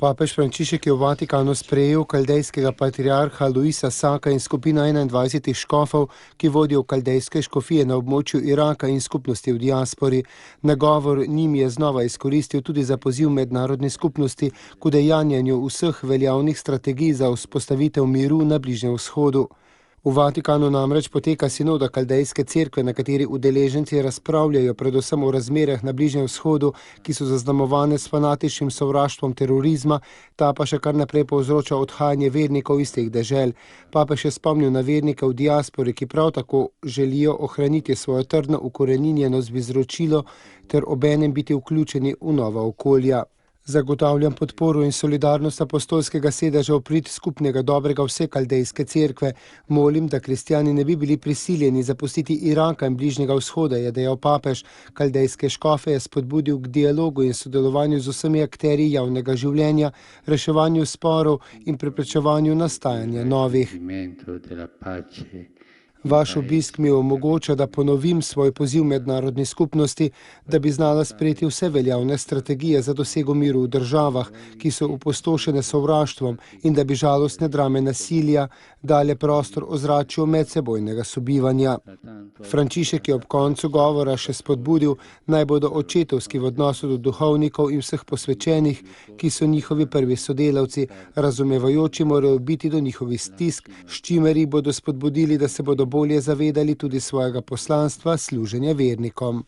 Papež Frančišek je v Vatikanu sprejel kaldejskega patriarha Luisa Saka in skupino 21 škofov, ki vodijo kaldejske škofije na območju Iraka in skupnosti v diaspori. Nagovor njim je znova izkoristil tudi za poziv mednarodne skupnosti k udejanjanju vseh veljavnih strategij za vzpostavitev miru na Bližnjem vzhodu. V Vatikanu namreč poteka sinoda kaldejske cerkve, na kateri udeleženci razpravljajo predvsem o razmerah na Bližnjem vzhodu, ki so zaznamovane s fanatičnim sovraštvom terorizma, ta pa še kar naprej povzroča odhajanje vernikov iz teh dežel. Papež je spomnil na vernike v diaspori, ki prav tako želijo ohraniti svojo trdno ukoreninjenost v izročilo ter obenem biti vključeni v nova okolja. Zagotavljam podporo in solidarnost apostolskega sedeža v prid skupnega dobrega vse kaldejske cerkve. Molim, da kristjani ne bi bili prisiljeni zapustiti Iraka in Bližnjega vzhoda, je dejal papež. Kaldejske škofe je spodbudil k dialogu in sodelovanju z vsemi akterji javnega življenja, reševanju sporov in preprečevanju nastajanja novih. Vaš obisk mi omogoča, da ponovim svoj poziv mednarodni skupnosti, da bi znala sprejeti vse veljavne strategije za dosego miru v državah, ki so opustošene sovraštvom, in da bi žalostne drame nasilja dale prostor ozračju medsebojnega sobivanja. Frančišek je ob koncu govora še spodbudil, naj bodo očetovski v odnosu do duhovnikov in vseh posvečenih, ki so njihovi prvi sodelavci, razumevajoči morajo biti do njihovih stisk, s čimer jih bodo spodbudili, da se bodo bolje zavedali tudi svojega poslanstva služenja vernikom.